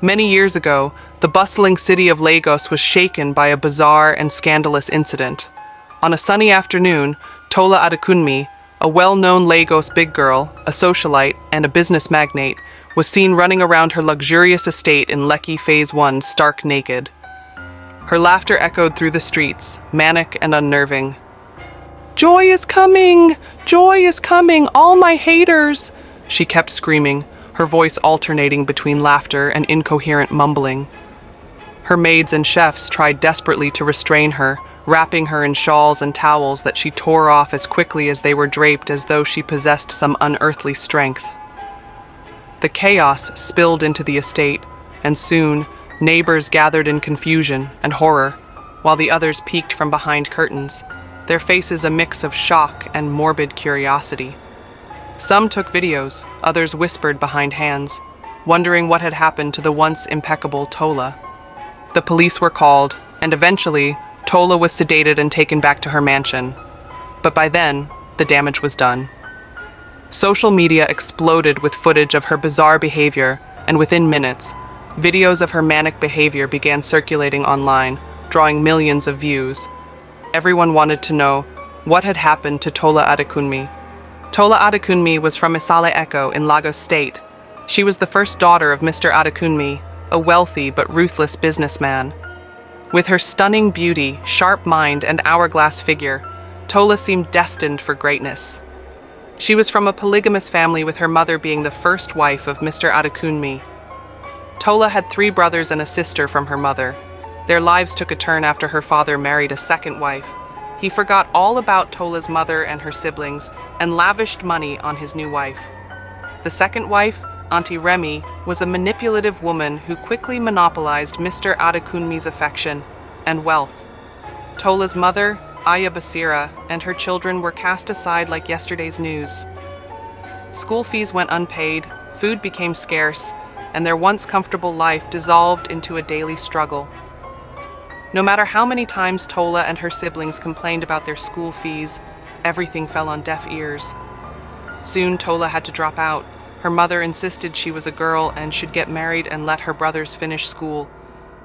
Many years ago, the bustling city of Lagos was shaken by a bizarre and scandalous incident. On a sunny afternoon, Tola Adekunmi, a well-known Lagos big girl, a socialite, and a business magnate, was seen running around her luxurious estate in Lekki Phase 1 stark naked. Her laughter echoed through the streets, manic and unnerving. "Joy is coming! Joy is coming! All my haters!" she kept screaming, her voice alternating between laughter and incoherent mumbling. Her maids and chefs tried desperately to restrain her, wrapping her in shawls and towels that she tore off as quickly as they were draped as though she possessed some unearthly strength. The chaos spilled into the estate, and soon neighbors gathered in confusion and horror, while the others peeked from behind curtains, their faces a mix of shock and morbid curiosity. Some took videos, others whispered behind hands, wondering what had happened to the once impeccable Tola. The police were called, and eventually, Tola was sedated and taken back to her mansion. But by then, the damage was done. Social media exploded with footage of her bizarre behavior, and within minutes, videos of her manic behavior began circulating online, drawing millions of views. Everyone wanted to know what had happened to Tola Adekunmi. Tola Adekunmi was from Isale Eko in Lagos State. She was the first daughter of Mr. Adekunmi, a wealthy but ruthless businessman. With her stunning beauty, sharp mind, and hourglass figure, Tola seemed destined for greatness. She was from a polygamous family, with her mother being the first wife of Mr. Adekunmi. Tola had 3 brothers and a sister from her mother. Their lives took a turn after her father married a second wife. He forgot all about Tola's mother and her siblings and lavished money on his new wife. The second wife, Auntie Remy, was a manipulative woman who quickly monopolized Mr. Adekunmi's affection and wealth. Tola's mother, Aya Basira, and her children were cast aside like yesterday's news. School fees went unpaid, food became scarce, and their once comfortable life dissolved into a daily struggle. No matter how many times Tola and her siblings complained about their school fees, everything fell on deaf ears. Soon Tola had to drop out. Her mother insisted she was a girl and should get married and let her brothers finish school.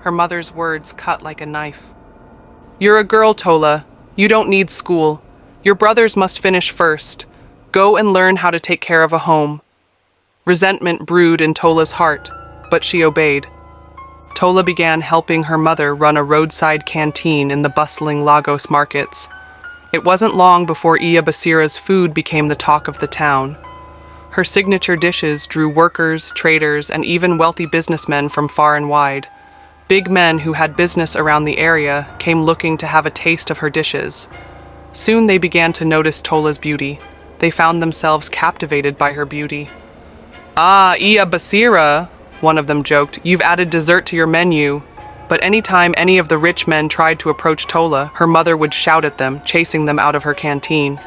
Her mother's words cut like a knife. "You're a girl, Tola. You don't need school. Your brothers must finish first. Go and learn how to take care of a home." Resentment brewed in Tola's heart, but she obeyed. Tola began helping her mother run a roadside canteen in the bustling Lagos markets. It wasn't long before Iya Basira's food became the talk of the town. Her signature dishes drew workers, traders, and even wealthy businessmen from far and wide. Big men who had business around the area came looking to have a taste of her dishes. Soon they began to notice Tola's beauty. They found themselves captivated by her beauty. "Ah, Iya Basira," one of them joked, "you've added dessert to your menu." But anytime any of the rich men tried to approach Tola, her mother would shout at them, chasing them out of her canteen.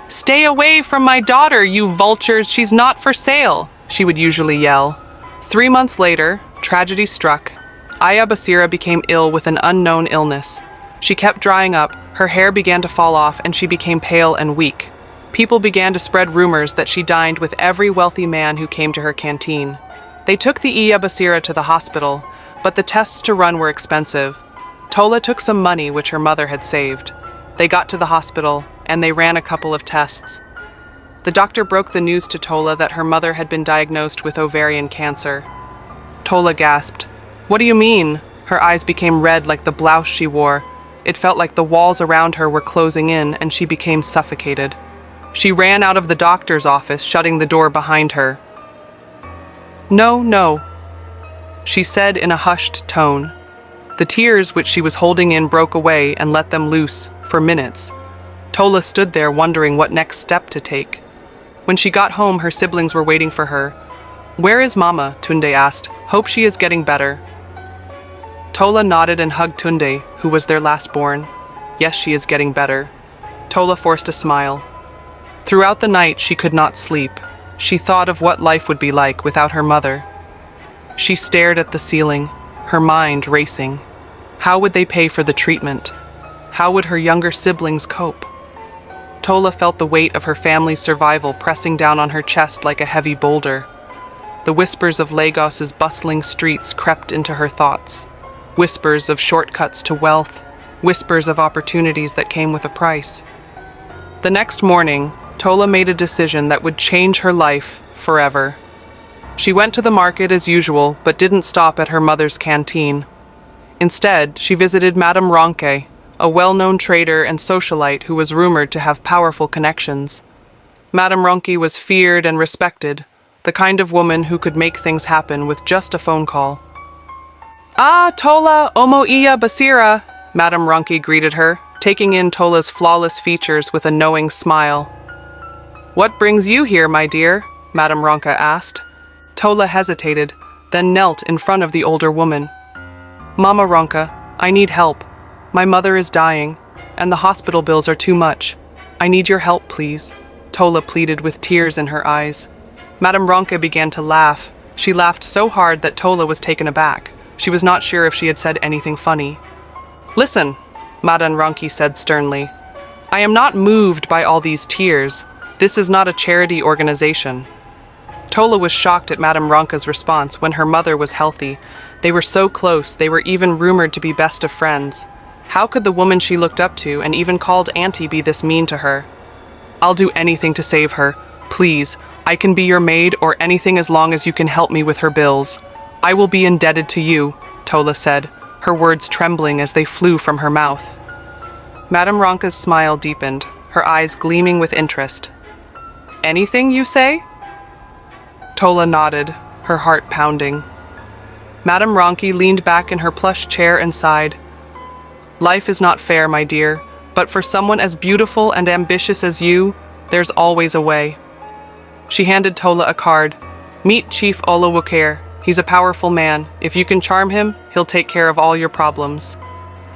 "Stay away from my daughter, you vultures! She's not for sale!" she would usually yell. 3 months later, tragedy struck. Aya Basira became ill with an unknown illness. She kept drying up, her hair began to fall off, and she became pale and weak. People began to spread rumors that she dined with every wealthy man who came to her canteen. They took the Iya Basira to the hospital, but the tests to run were expensive. Tola took some money which her mother had saved. They got to the hospital, and they ran a couple of tests. The doctor broke the news to Tola that her mother had been diagnosed with ovarian cancer. Tola gasped. "What do you mean?" Her eyes became red like the blouse she wore. It felt like the walls around her were closing in, and she became suffocated. She ran out of the doctor's office, shutting the door behind her. "No, no," she said in a hushed tone. The tears which she was holding in broke away and let them loose, for minutes. Tola stood there wondering what next step to take. When she got home, her siblings were waiting for her. "Where is Mama?" Tunde asked. "Hope she is getting better." Tola nodded and hugged Tunde, who was their last born. "Yes, she is getting better." Tola forced a smile. Throughout the night, she could not sleep. She thought of what life would be like without her mother. She stared at the ceiling, her mind racing. How would they pay for the treatment? How would her younger siblings cope? Tola felt the weight of her family's survival pressing down on her chest like a heavy boulder. The whispers of Lagos's bustling streets crept into her thoughts. Whispers of shortcuts to wealth, whispers of opportunities that came with a price. The next morning, Tola made a decision that would change her life forever. She went to the market as usual, but didn't stop at her mother's canteen. Instead, she visited Madame Ronke, a well-known trader and socialite who was rumored to have powerful connections. Madame Ronke was feared and respected, the kind of woman who could make things happen with just a phone call. "Ah, Tola, omo iya basira," Madame Ronke greeted her, taking in Tola's flawless features with a knowing smile. "What brings you here, my dear?" Madame Ronke asked. Tola hesitated, then knelt in front of the older woman. "Mama Ronke, I need help. My mother is dying, and the hospital bills are too much. I need your help, please," Tola pleaded with tears in her eyes. Madame Ronke began to laugh. She laughed so hard that Tola was taken aback. She was not sure if she had said anything funny. "Listen," Madame Ronke said sternly. "I am not moved by all these tears. This is not a charity organization." Tola was shocked at Madame Ronke's response when her mother was healthy. They were so close, they were even rumored to be best of friends. How could the woman she looked up to and even called Auntie be this mean to her? "I'll do anything to save her. Please, I can be your maid or anything as long as you can help me with her bills. I will be indebted to you," Tola said, her words trembling as they flew from her mouth. Madame Ronke's smile deepened, her eyes gleaming with interest. "Anything, you say?" Tola nodded, her heart pounding. Madame Ronke leaned back in her plush chair and sighed. "Life is not fair, my dear, but for someone as beautiful and ambitious as you, there's always a way." She handed Tola a card. "Meet Chief Olawokere. He's a powerful man. If you can charm him, he'll take care of all your problems."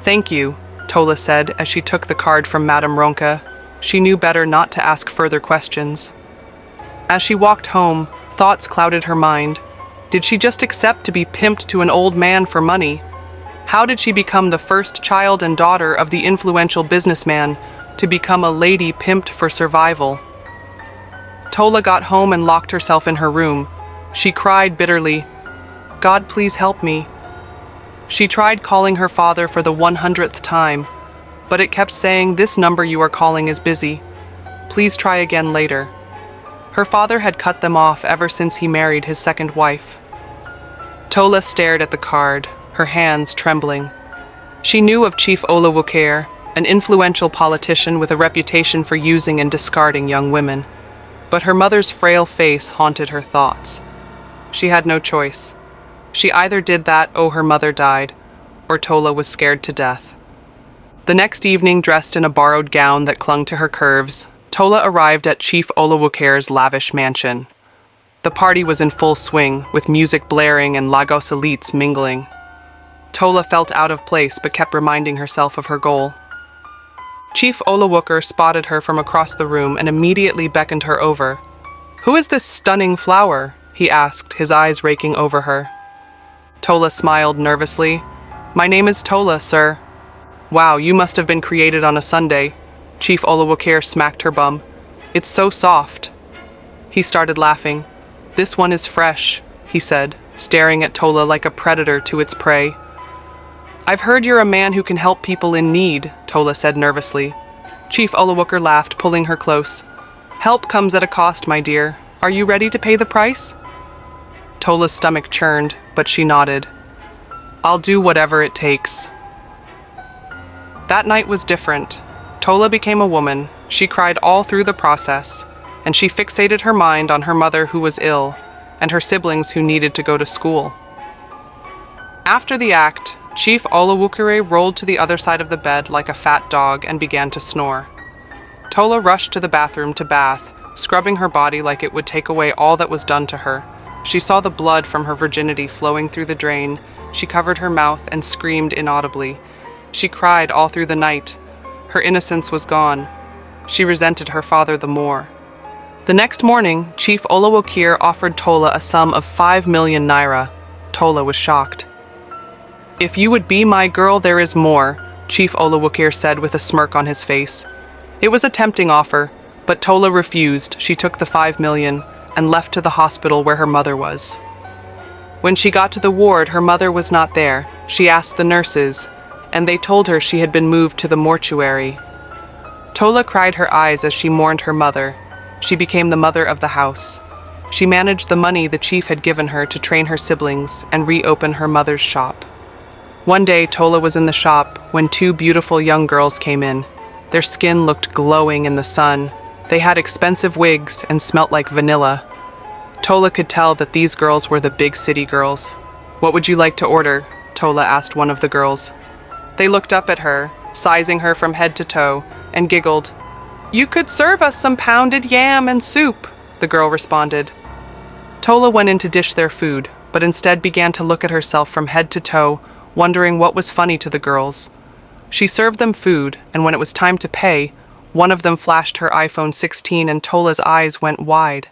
"Thank you," Tola said as she took the card from Madame Ronke. She knew better not to ask further questions. As she walked home, thoughts clouded her mind. Did she just accept to be pimped to an old man for money? How did she become the first child and daughter of the influential businessman to become a lady pimped for survival? Tola got home and locked herself in her room. She cried bitterly, "God, please help me." She tried calling her father for the 100th time, but it kept saying, "This number you are calling is busy. Please try again later." Her father had cut them off ever since he married his second wife. Tola stared at the card, her hands trembling. She knew of Chief Olawokere, an influential politician with a reputation for using and discarding young women. But her mother's frail face haunted her thoughts. She had no choice. She either did that or her mother died, or Tola was scared to death. The next evening, dressed in a borrowed gown that clung to her curves, Tola arrived at Chief Olawokere's lavish mansion. The party was in full swing, with music blaring and Lagos elites mingling. Tola felt out of place but kept reminding herself of her goal. Chief Olawokere spotted her from across the room and immediately beckoned her over. "Who is this stunning flower?" he asked, his eyes raking over her. Tola smiled nervously. "My name is Tola, sir." "Wow, you must have been created on a Sunday." Chief Olawokere smacked her bum. "It's so soft." He started laughing. "This one is fresh," he said, staring at Tola like a predator to its prey. "I've heard you're a man who can help people in need," Tola said nervously. Chief Olawokere laughed, pulling her close. "Help comes at a cost, my dear. Are you ready to pay the price?" Tola's stomach churned, but she nodded. "I'll do whatever it takes." That night was different. Tola became a woman. She cried all through the process, and she fixated her mind on her mother who was ill, and her siblings who needed to go to school. After the act, Chief Olawokere rolled to the other side of the bed like a fat dog and began to snore. Tola rushed to the bathroom to bath, scrubbing her body like it would take away all that was done to her. She saw the blood from her virginity flowing through the drain. She covered her mouth and screamed inaudibly. She cried all through the night. Her innocence was gone. She resented her father the more. The next morning, Chief Olawokere offered Tola a sum of 5 million naira. Tola was shocked. "If you would be my girl, there is more," Chief Olawokere said with a smirk on his face. It was a tempting offer, but Tola refused. She took the 5 million. and left to the hospital where her mother was. When she got to the ward, her mother was not there. She asked the nurses, and they told her she had been moved to the mortuary. Tola cried her eyes as she mourned her mother. She became the mother of the house. She managed the money the chief had given her to train her siblings and reopen her mother's shop. One day, Tola was in the shop when two beautiful young girls came in. Their skin looked glowing in the sun. They had expensive wigs and smelt like vanilla. Tola could tell that these girls were the big city girls. "What would you like to order?" Tola asked one of the girls. They looked up at her, sizing her from head to toe, and giggled. "You could serve us some pounded yam and soup," the girl responded. Tola went in to dish their food, but instead began to look at herself from head to toe, wondering what was funny to the girls. She served them food, and when it was time to pay, one of them flashed her iPhone 16 and Tola's eyes went wide.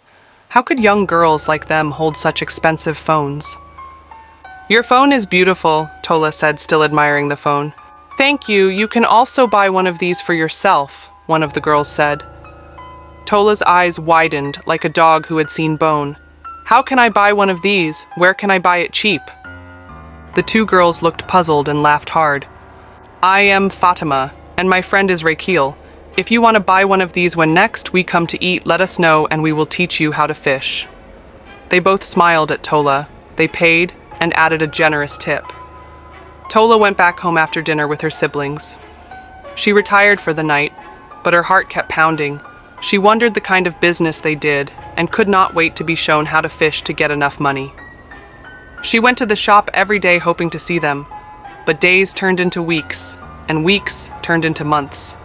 How could young girls like them hold such expensive phones? "Your phone is beautiful," Tola said, still admiring the phone. "Thank you, you can also buy one of these for yourself," one of the girls said. Tola's eyes widened like a dog who had seen bone. "How can I buy one of these? Where can I buy it cheap?" The two girls looked puzzled and laughed hard. "I am Fatima, and my friend is Rakil. If you want to buy one of these when next we come to eat, let us know and we will teach you how to fish." They both smiled at Tola. They paid and added a generous tip. Tola went back home after dinner with her siblings. She retired for the night, but her heart kept pounding. She wondered the kind of business they did and could not wait to be shown how to fish to get enough money. She went to the shop every day hoping to see them, but days turned into weeks, and weeks turned into months.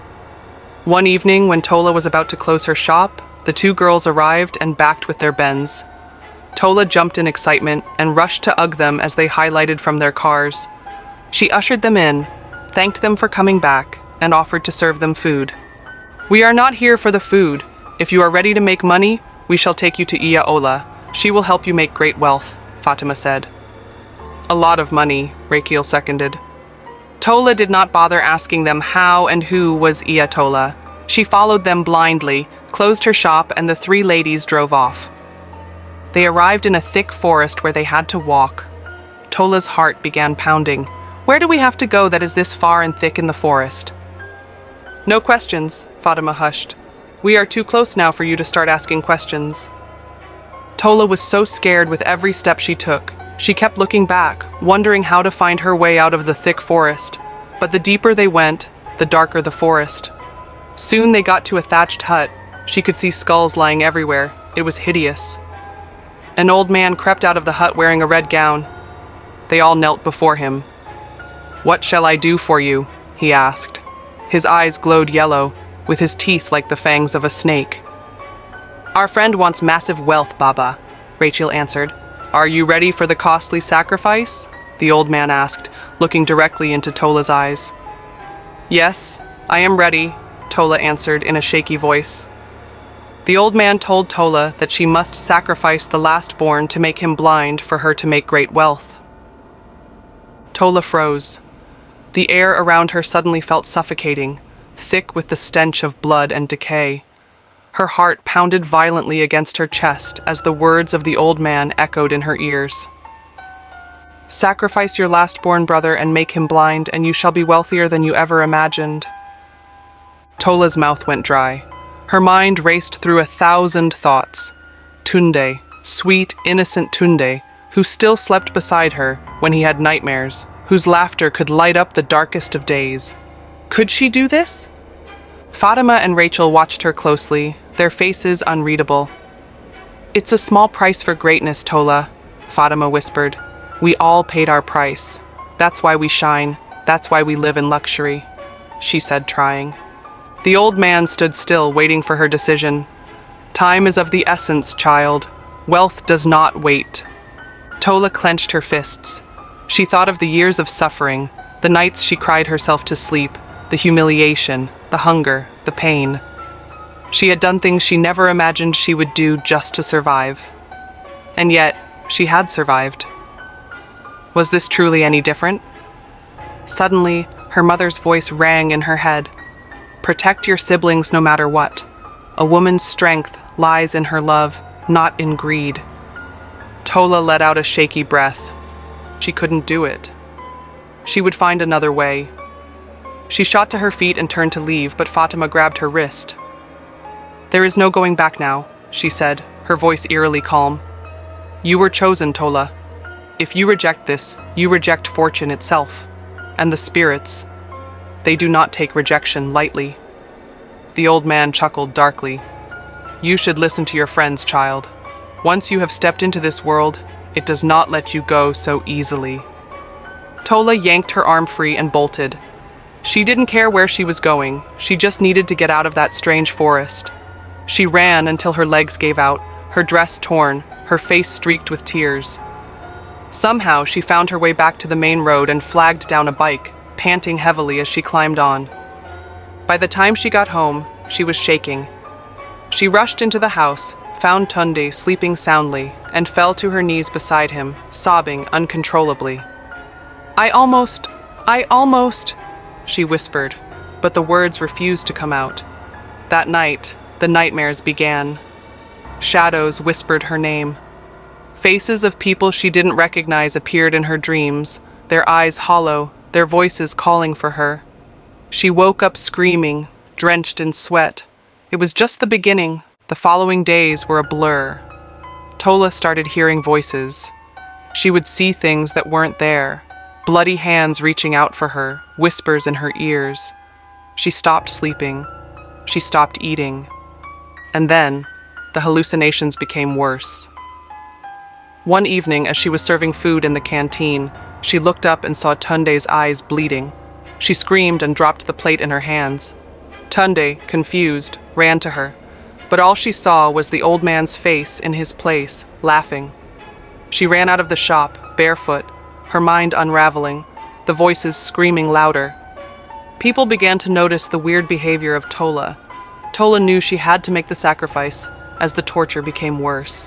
One evening, when Tola was about to close her shop, the two girls arrived and backed with their bens. Tola jumped in excitement and rushed to hug them as they highlighted from their cars. She ushered them in, thanked them for coming back, and offered to serve them food. "We are not here for the food. If you are ready to make money, we shall take you to Iya Ola. She will help you make great wealth," Fatima said. "A lot of money," Rakil seconded. Tola did not bother asking them how and who was Iya Tola. She followed them blindly, closed her shop, and the three ladies drove off. They arrived in a thick forest where they had to walk. Tola's heart began pounding. Where do we have to go that is this far and thick in the forest? "No questions," Fatima hushed. "We are too close now for you to start asking questions." Tola was so scared with every step she took. She kept looking back, wondering how to find her way out of the thick forest. But the deeper they went, the darker the forest. Soon they got to a thatched hut. She could see skulls lying everywhere. It was hideous. An old man crept out of the hut wearing a red gown. They all knelt before him. "What shall I do for you?" he asked. His eyes glowed yellow, with his teeth like the fangs of a snake. "Our friend wants massive wealth, Baba," Rachel answered. "Are you ready for the costly sacrifice?" the old man asked, looking directly into Tola's eyes. "Yes, I am ready," Tola answered in a shaky voice. The old man told Tola that she must sacrifice the last-born to make him blind for her to make great wealth. Tola froze. The air around her suddenly felt suffocating, thick with the stench of blood and decay. Her heart pounded violently against her chest as the words of the old man echoed in her ears. "Sacrifice your last-born brother and make him blind, and you shall be wealthier than you ever imagined." Tola's mouth went dry. Her mind raced through 1,000 thoughts. Tunde, sweet, innocent Tunde, who still slept beside her when he had nightmares, whose laughter could light up the darkest of days. Could she do this? Fatima and Rachel watched her closely, their faces unreadable. "It's a small price for greatness, Tola," Fatima whispered. "We all paid our price. That's why we shine. That's why we live in luxury," she said, trying. The old man stood still, waiting for her decision. "Time is of the essence, child. Wealth does not wait." Tola clenched her fists. She thought of the years of suffering, the nights she cried herself to sleep, the humiliation, the hunger, the pain. She had done things she never imagined she would do just to survive. And yet, she had survived. Was this truly any different? Suddenly, her mother's voice rang in her head. "Protect your siblings no matter what. A woman's strength lies in her love. not in greed. Tola let out a shaky breath. She couldn't do it. She would find another way. She shot to her feet and turned to leave, but Fatima grabbed her wrist. "There is no going back now," she said, her voice eerily calm. "You were chosen, Tola. If you reject this, you reject fortune itself. And the spirits, they do not take rejection lightly." The old man chuckled darkly. "You should listen to your friends, child. Once you have stepped into this world, it does not let you go so easily." Tola yanked her arm free and bolted. She didn't care where she was going, she just needed to get out of that strange forest. She ran until her legs gave out, her dress torn, her face streaked with tears. Somehow she found her way back to the main road and flagged down a bike, panting heavily as she climbed on. By the time she got home, she was shaking. She rushed into the house, found Tunde sleeping soundly, and fell to her knees beside him, sobbing uncontrollably. I almost, she whispered, but the words refused to come out. That night, the nightmares began. Shadows whispered her name. Faces of people she didn't recognize appeared in her dreams, their eyes hollow, their voices calling for her. She woke up screaming, drenched in sweat. It was just the beginning. The following days were a blur. Tola started hearing voices. She would see things that weren't there. Bloody hands reaching out for her, whispers in her ears. She stopped sleeping. She stopped eating. And then, the hallucinations became worse. One evening, as she was serving food in the canteen, she looked up and saw Tunde's eyes bleeding. She screamed and dropped the plate in her hands. Tunde, confused, ran to her, but all she saw was the old man's face in his place, laughing. She ran out of the shop, barefoot, her mind unraveling, the voices screaming louder. People began to notice the weird behavior of Tola. Tola knew she had to make the sacrifice, as the torture became worse.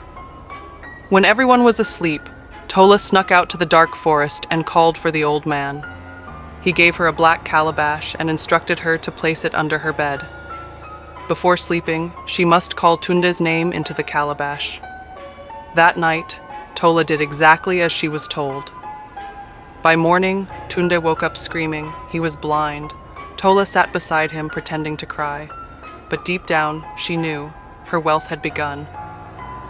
When everyone was asleep, Tola snuck out to the dark forest and called for the old man. He gave her a black calabash and instructed her to place it under her bed. Before sleeping, she must call Tunde's name into the calabash. That night, Tola did exactly as she was told. By morning, Tunde woke up screaming. He was blind. Tola sat beside him, pretending to cry. But deep down, she knew her wealth had begun.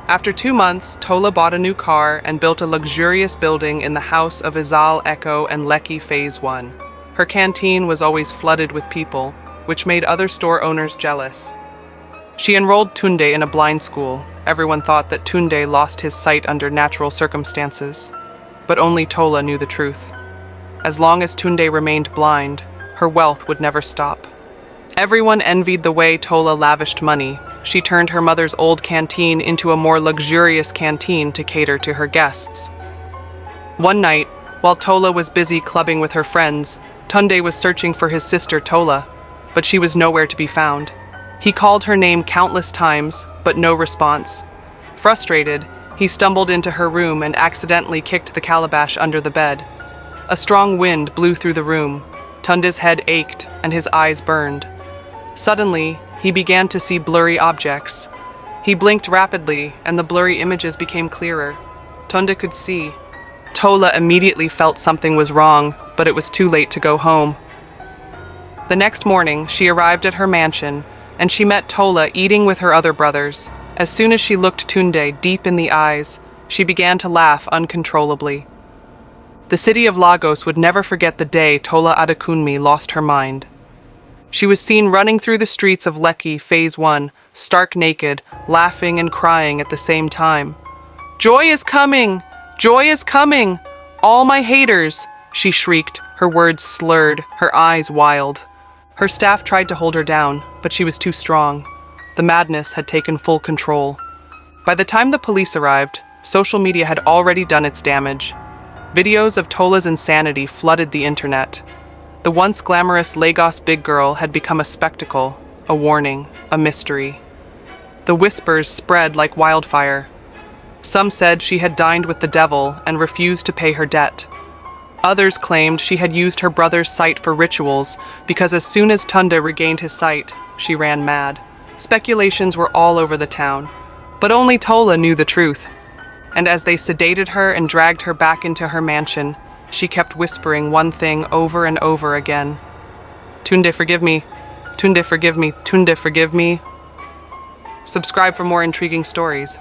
After 2 months, Tola bought a new car and built a luxurious building in the house of Izal, Echo, and Lekki Phase 1. Her canteen was always flooded with people, which made other store owners jealous. She enrolled Tunde in a blind school. Everyone thought that Tunde lost his sight under natural circumstances. But only Tola knew the truth. As long as Tunde remained blind, her wealth would never stop. Everyone envied the way Tola lavished money. She turned her mother's old canteen into a more luxurious canteen to cater to her guests. One night, while Tola was busy clubbing with her friends, Tunde was searching for his sister Tola, but she was nowhere to be found. He called her name countless times, but no response. Frustrated, he stumbled into her room and accidentally kicked the calabash under the bed. A strong wind blew through the room. Tunde's head ached and his eyes burned. Suddenly, he began to see blurry objects. He blinked rapidly, and the blurry images became clearer. Tunde could see. Tola immediately felt something was wrong, but it was too late to go home. The next morning, she arrived at her mansion, and she met Tola eating with her other brothers. As soon as she looked Tunde deep in the eyes, she began to laugh uncontrollably. The city of Lagos would never forget the day Tola Adekunmi lost her mind. She was seen running through the streets of Lekki Phase 1, stark naked, laughing and crying at the same time. "Joy is coming! Joy is coming! All my haters!" she shrieked, her words slurred, her eyes wild. Her staff tried to hold her down, but she was too strong. The madness had taken full control. By the time the police arrived, social media had already done its damage. Videos of Tola's insanity flooded the internet. The once glamorous Lagos big girl had become a spectacle, a warning, a mystery. The whispers spread like wildfire. Some said she had dined with the devil and refused to pay her debt. Others claimed she had used her brother's sight for rituals because as soon as Tunde regained his sight, she ran mad. Speculations were all over the town. But only Tola knew the truth, and as they sedated her and dragged her back into her mansion, she kept whispering one thing over and over again. Tunde, forgive me. Tunde, forgive me. Tunde, forgive me. Subscribe for more intriguing stories.